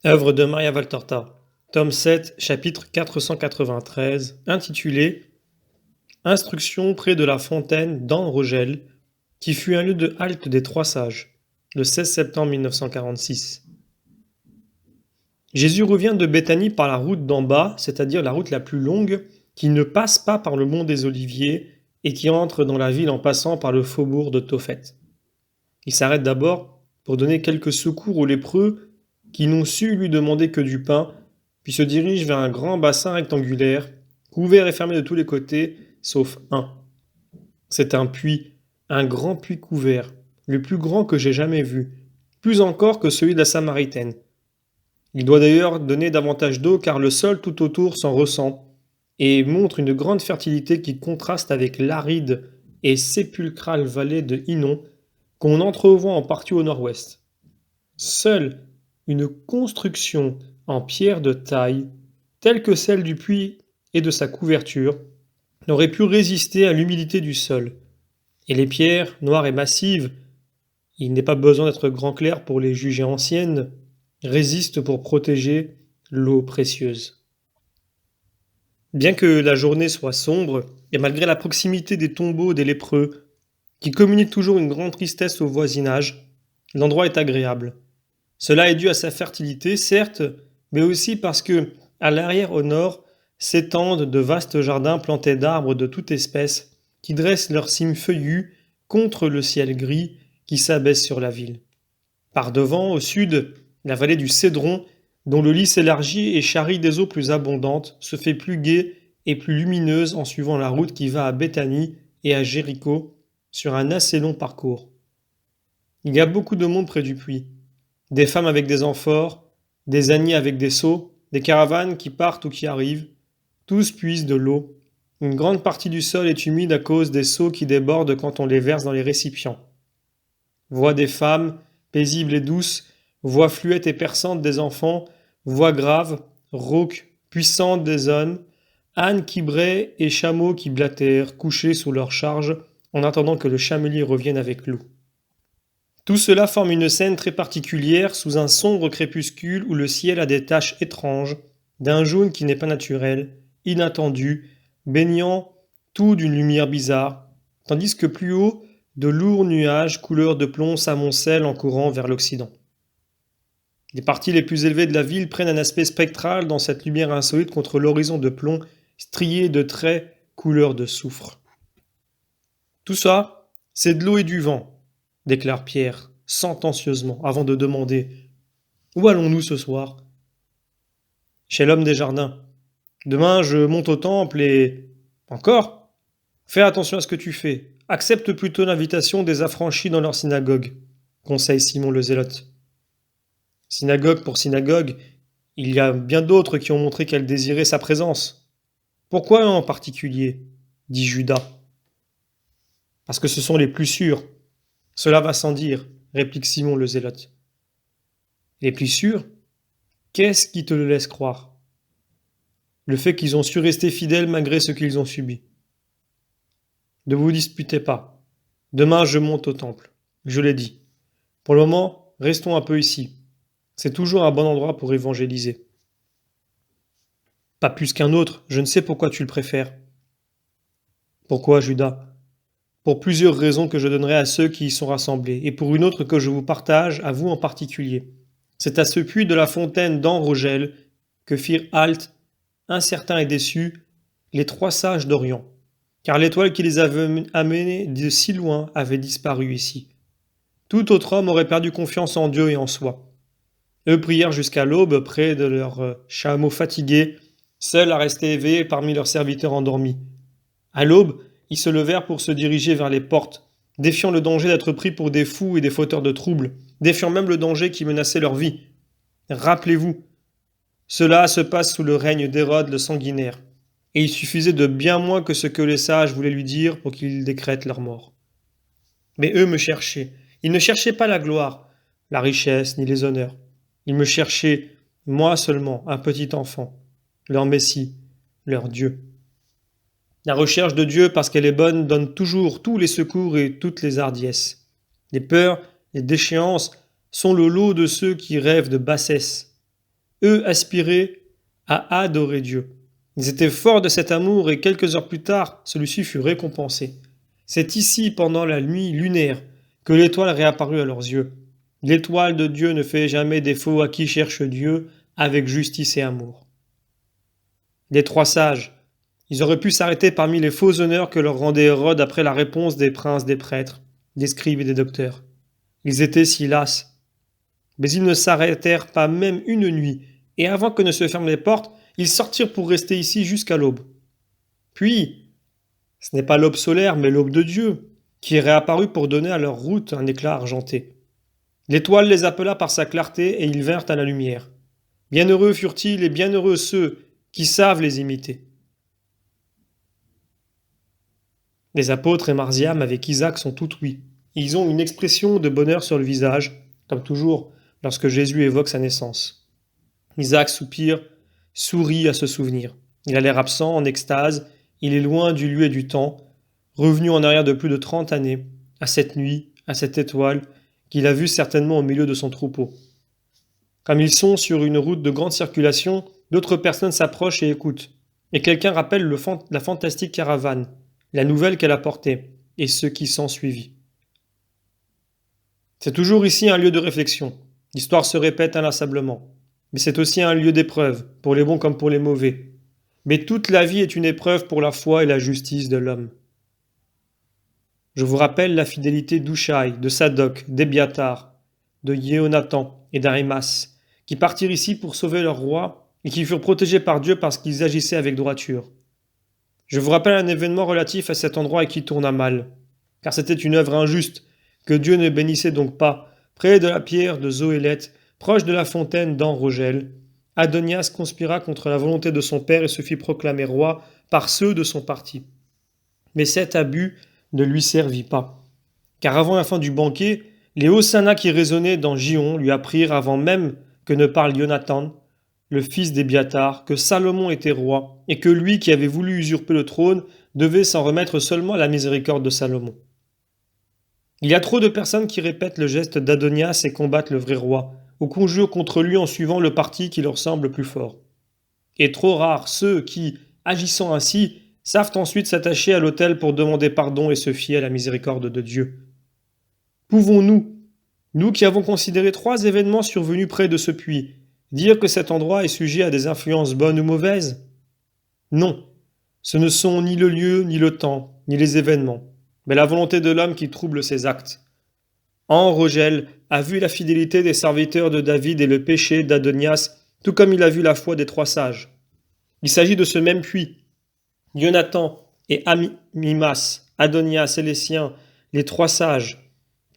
Œuvre de Maria Valtorta, tome 7, chapitre 493, intitulé Instruction près de la fontaine d'An-Rogel, qui fut un lieu de halte des Trois Sages, le 16 septembre 1946. Jésus revient de Béthanie par la route d'en bas, c'est-à-dire la route la plus longue, qui ne passe pas par le mont des Oliviers et qui entre dans la ville en passant par le faubourg de Tophet. Il s'arrête d'abord pour donner quelques secours aux lépreux qui n'ont su lui demander que du pain, puis se dirige vers un grand bassin rectangulaire, couvert et fermé de tous les côtés, sauf un. C'est un puits, un grand puits couvert, le plus grand que j'ai jamais vu, plus encore que celui de la Samaritaine. Il doit d'ailleurs donner davantage d'eau car le sol tout autour s'en ressent et montre une grande fertilité qui contraste avec l'aride et sépulcrale vallée de Hinnon qu'on entrevoit en partie au nord-ouest. Seule une construction en pierre de taille, telle que celle du puits et de sa couverture, n'aurait pu résister à l'humidité du sol. Et les pierres, noires et massives, il n'est pas besoin d'être grand clair pour les juger anciennes, résistent pour protéger l'eau précieuse. Bien que la journée soit sombre, et malgré la proximité des tombeaux des lépreux, qui communiquent toujours une grande tristesse au voisinage, l'endroit est agréable. Cela est dû à sa fertilité, certes, mais aussi parce que, à l'arrière au nord, s'étendent de vastes jardins plantés d'arbres de toute espèce, qui dressent leurs cimes feuillues contre le ciel gris qui s'abaisse sur la ville. Par devant, au sud, la vallée du Cédron, dont le lit s'élargit et charrie des eaux plus abondantes, se fait plus gaie et plus lumineuse en suivant la route qui va à Béthanie et à Jéricho sur un assez long parcours. Il y a beaucoup de monde près du puits. Des femmes avec des amphores, des âniers avec des seaux, des caravanes qui partent ou qui arrivent. Tous puisent de l'eau. Une grande partie du sol est humide à cause des seaux qui débordent quand on les verse dans les récipients. Voix des femmes, paisibles et douces, voix fluettes et perçantes des enfants, voix graves, rauques, puissantes des hommes, ânes qui braient et chameaux qui blattèrent, couchés sous leur charge, en attendant que le chamelier revienne avec l'eau. Tout cela forme une scène très particulière sous un sombre crépuscule où le ciel a des taches étranges, d'un jaune qui n'est pas naturel, inattendu, baignant tout d'une lumière bizarre, tandis que plus haut, de lourds nuages couleur de plomb s'amoncellent en courant vers l'Occident. Les parties les plus élevées de la ville prennent un aspect spectral dans cette lumière insolite contre l'horizon de plomb strié de traits couleur de soufre. Tout ça, c'est de l'eau et du vent, déclare Pierre, sentencieusement, avant de demander « Où allons-nous ce soir ?» Chez l'homme des jardins. Demain, je monte au temple et... Encore ? Fais attention à ce que tu fais. Accepte plutôt l'invitation des affranchis dans leur synagogue, conseille Simon le Zélote. Synagogue pour synagogue, il y a bien d'autres qui ont montré qu'elles désiraient sa présence. Pourquoi en particulier ? Dit Judas. Parce que ce sont les plus sûrs. Cela va sans dire, réplique Simon le Zélote. Les plus sûrs ? Qu'est-ce qui te le laisse croire ? Le fait qu'ils ont su rester fidèles malgré ce qu'ils ont subi. Ne vous disputez pas. Demain, je monte au temple. Je l'ai dit. Pour le moment, restons un peu ici. C'est toujours un bon endroit pour évangéliser. Pas plus qu'un autre, je ne sais pourquoi tu le préfères. Pourquoi, Judas ? Pour plusieurs raisons que je donnerai à ceux qui y sont rassemblés, et pour une autre que je vous partage, à vous en particulier. C'est à ce puits de la fontaine d'An-Rogel que firent halte, incertains et déçus, les trois sages d'Orient, car l'étoile qui les avait amenés de si loin avait disparu ici. Tout autre homme aurait perdu confiance en Dieu et en soi. Eux prièrent jusqu'à l'aube près de leurs chameaux fatigués, seuls à rester éveillés parmi leurs serviteurs endormis. À l'aube, ils se levèrent pour se diriger vers les portes, défiant le danger d'être pris pour des fous et des fauteurs de troubles, défiant même le danger qui menaçait leur vie. Rappelez-vous, cela se passe sous le règne d'Hérode le sanguinaire, et il suffisait de bien moins que ce que les sages voulaient lui dire pour qu'il décrète leur mort. Mais eux me cherchaient. Ils ne cherchaient pas la gloire, la richesse, ni les honneurs. Ils me cherchaient, moi seulement, un petit enfant, leur Messie, leur Dieu. La recherche de Dieu, parce qu'elle est bonne, donne toujours tous les secours et toutes les hardiesses. Les peurs, les déchéances sont le lot de ceux qui rêvent de bassesse. Eux aspiraient à adorer Dieu. Ils étaient forts de cet amour et quelques heures plus tard, celui-ci fut récompensé. C'est ici, pendant la nuit lunaire, que l'étoile réapparut à leurs yeux. L'étoile de Dieu ne fait jamais défaut à qui cherche Dieu avec justice et amour. Les trois sages, ils auraient pu s'arrêter parmi les faux honneurs que leur rendait Hérode après la réponse des princes, des prêtres, des scribes et des docteurs. Ils étaient si las. Mais ils ne s'arrêtèrent pas même une nuit, et avant que ne se ferment les portes, ils sortirent pour rester ici jusqu'à l'aube. Puis, ce n'est pas l'aube solaire, mais l'aube de Dieu, qui est réapparue pour donner à leur route un éclat argenté. L'étoile les appela par sa clarté, et ils vinrent à la lumière. Bienheureux furent-ils, et bienheureux ceux qui savent les imiter. Les apôtres et Marziam avec Isaac sont tout ouïs. Ils ont une expression de bonheur sur le visage, comme toujours lorsque Jésus évoque sa naissance. Isaac soupire, sourit à ce souvenir. Il a l'air absent, en extase, il est loin du lieu et du temps, revenu en arrière de plus de 30 années, à cette nuit, à cette étoile, qu'il a vue certainement au milieu de son troupeau. Comme ils sont sur une route de grande circulation, d'autres personnes s'approchent et écoutent, et quelqu'un rappelle la fantastique caravane, la nouvelle qu'elle apportait, et ce qui s'ensuivit. C'est toujours ici un lieu de réflexion. L'histoire se répète inlassablement. Mais c'est aussi un lieu d'épreuve, pour les bons comme pour les mauvais. Mais toute la vie est une épreuve pour la foi et la justice de l'homme. Je vous rappelle la fidélité d'Ushai, de Sadoc, d'Ebiatar, de Jéhonathan et d'Ahimas, qui partirent ici pour sauver leur roi et qui furent protégés par Dieu parce qu'ils agissaient avec droiture. Je vous rappelle un événement relatif à cet endroit et qui tourna mal, car c'était une œuvre injuste, que Dieu ne bénissait donc pas. Près de la pierre de Zoélette, proche de la fontaine d'En-Rogel, Adonias conspira contre la volonté de son père et se fit proclamer roi par ceux de son parti. Mais cet abus ne lui servit pas, car avant la fin du banquet, les hosannas qui résonnaient dans Gion lui apprirent avant même que ne parle Jonathan, le fils d'Ébiatar, que Salomon était roi, et que lui qui avait voulu usurper le trône devait s'en remettre seulement à la miséricorde de Salomon. Il y a trop de personnes qui répètent le geste d'Adonias et combattent le vrai roi, ou conjurent contre lui en suivant le parti qui leur semble plus fort. Et trop rares ceux qui, agissant ainsi, savent ensuite s'attacher à l'autel pour demander pardon et se fier à la miséricorde de Dieu. Pouvons-nous, nous qui avons considéré 3 événements survenus près de ce puits, dire que cet endroit est sujet à des influences bonnes ou mauvaises? Non, ce ne sont ni le lieu, ni le temps, ni les événements, mais la volonté de l'homme qui trouble ses actes. En-Rogel a vu la fidélité des serviteurs de David et le péché d'Adonias, tout comme il a vu la foi des 3 sages. Il s'agit de ce même puits. Jonathan et Amimas, Adonias et les siens, les 3 sages,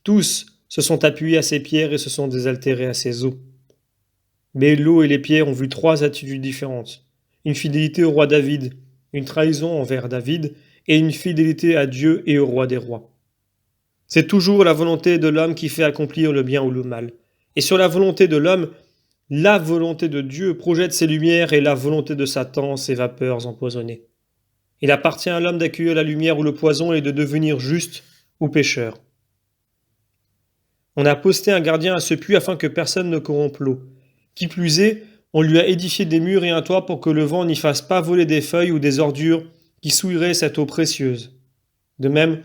tous se sont appuyés à ces pierres et se sont désaltérés à ces eaux. Mais l'eau et les pierres ont vu 3 attitudes différentes. Une fidélité au roi David, une trahison envers David, et une fidélité à Dieu et au roi des rois. C'est toujours la volonté de l'homme qui fait accomplir le bien ou le mal. Et sur la volonté de l'homme, la volonté de Dieu projette ses lumières et la volonté de Satan ses vapeurs empoisonnées. Il appartient à l'homme d'accueillir la lumière ou le poison et de devenir juste ou pécheur. On a posté un gardien à ce puits afin que personne ne corrompe l'eau. Qui plus est, on lui a édifié des murs et un toit pour que le vent n'y fasse pas voler des feuilles ou des ordures qui souilleraient cette eau précieuse. De même,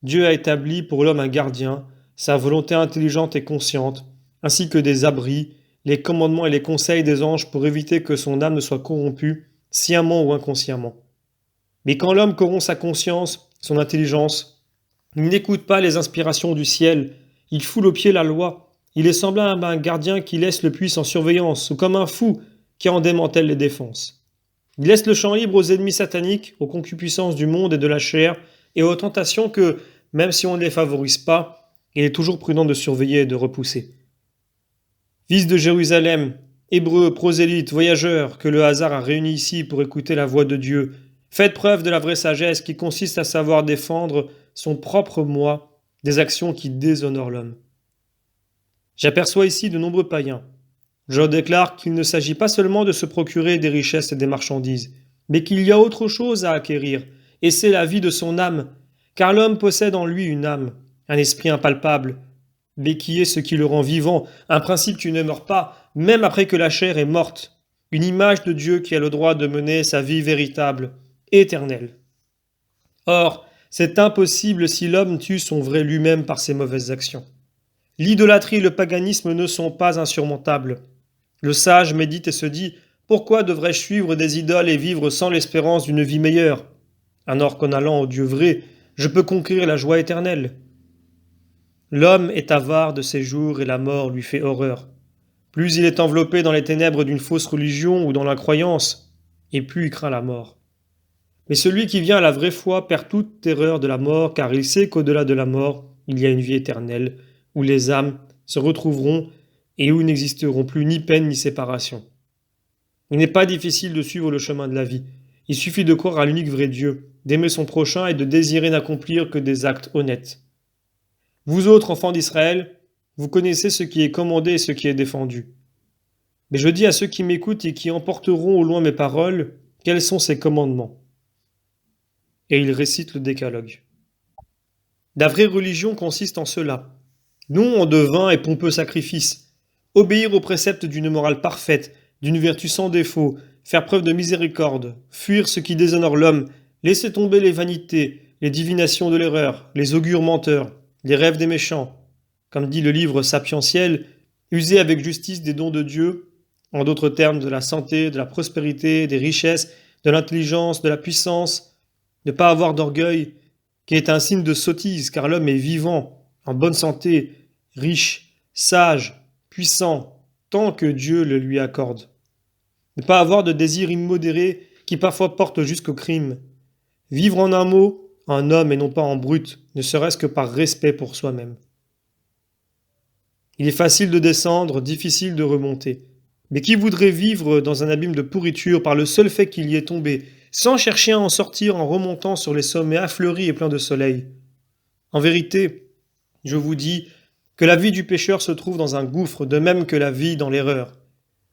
Dieu a établi pour l'homme un gardien, sa volonté intelligente et consciente, ainsi que des abris, les commandements et les conseils des anges pour éviter que son âme ne soit corrompue, sciemment ou inconsciemment. Mais quand l'homme corrompt sa conscience, son intelligence, il n'écoute pas les inspirations du ciel, il foule aux pieds la loi, il est semblable à un gardien qui laisse le puits sans surveillance, ou comme un fou qui en démantèle les défenses. Il laisse le champ libre aux ennemis sataniques, aux concupiscences du monde et de la chair, et aux tentations que, même si on ne les favorise pas, il est toujours prudent de surveiller et de repousser. Fils de Jérusalem, Hébreux, prosélytes, voyageurs, que le hasard a réunis ici pour écouter la voix de Dieu, faites preuve de la vraie sagesse qui consiste à savoir défendre son propre moi des actions qui déshonorent l'homme. J'aperçois ici de nombreux païens. Je déclare qu'il ne s'agit pas seulement de se procurer des richesses et des marchandises, mais qu'il y a autre chose à acquérir, et c'est la vie de son âme, car l'homme possède en lui une âme, un esprit impalpable, mais qui est ce qui le rend vivant, un principe qui ne meurt pas, même après que la chair est morte, une image de Dieu qui a le droit de mener sa vie véritable, éternelle. Or, c'est impossible si l'homme tue son vrai lui-même par ses mauvaises actions. L'idolâtrie et le paganisme ne sont pas insurmontables. Le sage médite et se dit « Pourquoi devrais-je suivre des idoles et vivre sans l'espérance d'une vie meilleure ? Alors qu'en allant au Dieu vrai, je peux conquérir la joie éternelle. » L'homme est avare de ses jours et la mort lui fait horreur. Plus il est enveloppé dans les ténèbres d'une fausse religion ou dans l'incroyance, et plus il craint la mort. Mais celui qui vient à la vraie foi perd toute terreur de la mort, car il sait qu'au-delà de la mort, il y a une vie éternelle, où les âmes se retrouveront et où n'existeront plus ni peine ni séparation. Il n'est pas difficile de suivre le chemin de la vie. Il suffit de croire à l'unique vrai Dieu, d'aimer son prochain et de désirer n'accomplir que des actes honnêtes. Vous autres, enfants d'Israël, vous connaissez ce qui est commandé et ce qui est défendu. Mais je dis à ceux qui m'écoutent et qui emporteront au loin mes paroles, quels sont ces commandements ? Et il récite le décalogue. La vraie religion consiste en cela. Non en de vains et pompeux sacrifices. Obéir aux préceptes d'une morale parfaite, d'une vertu sans défaut, faire preuve de miséricorde, fuir ce qui déshonore l'homme, laisser tomber les vanités, les divinations de l'erreur, les augures menteurs, les rêves des méchants. Comme dit le livre sapientiel, user avec justice des dons de Dieu, en d'autres termes de la santé, de la prospérité, des richesses, de l'intelligence, de la puissance, ne pas avoir d'orgueil, qui est un signe de sottise, car l'homme est vivant, en bonne santé, riche, sage, puissant, tant que Dieu le lui accorde. Ne pas avoir de désirs immodérés qui parfois portent jusqu'au crime. Vivre en un mot, en homme et non pas en brute, ne serait-ce que par respect pour soi-même. Il est facile de descendre, difficile de remonter. Mais qui voudrait vivre dans un abîme de pourriture par le seul fait qu'il y est tombé, sans chercher à en sortir en remontant sur les sommets affleuris et pleins de soleil ? En vérité, je vous dis que la vie du pécheur se trouve dans un gouffre, de même que la vie dans l'erreur.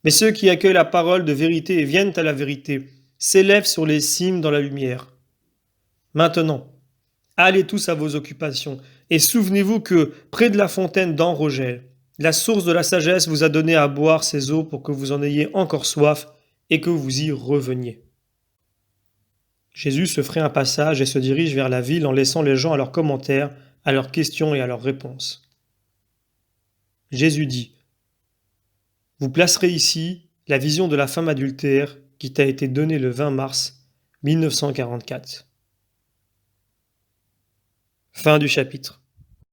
Mais ceux qui accueillent la parole de vérité et viennent à la vérité s'élèvent sur les cimes dans la lumière. Maintenant, allez tous à vos occupations, et souvenez-vous que, près de la fontaine d'Enrogel, la source de la sagesse vous a donné à boire ces eaux pour que vous en ayez encore soif et que vous y reveniez. Jésus se ferait un passage et se dirige vers la ville en laissant les gens à leurs commentaires, à leurs questions et à leurs réponses. Jésus dit : « Vous placerez ici la vision de la femme adultère qui t'a été donnée le 20 mars 1944. » Fin du chapitre.